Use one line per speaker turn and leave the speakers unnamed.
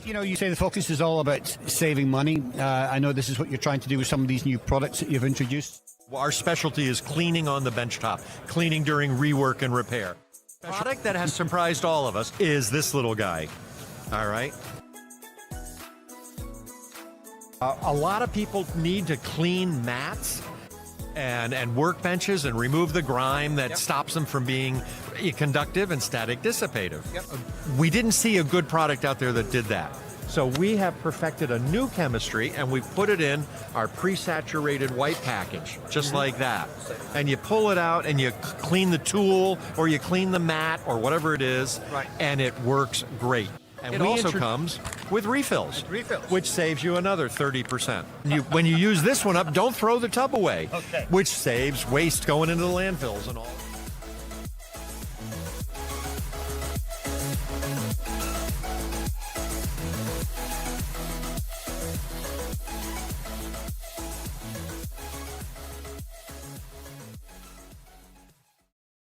You know, you say the focus is all about saving money. I know this is what you're trying to do with some of these new products that you've introduced.
Our specialty is cleaning on the benchtop, cleaning during rework and repair. The product that has surprised all of us is this little guy. All right. A lot of people need to clean mats and workbenches and remove the grime that stops them from being conductive and static dissipative. We didn't see a good product out there that did that. So we have perfected a new chemistry and we put it in our pre-saturated white package, just like that. And you pull it out and you clean the tool or you clean the mat or whatever it is, and it works great. And it also comes with refills, which saves you another 30%. When you use this one up, don't throw the tub away, which saves waste going into the landfills and all.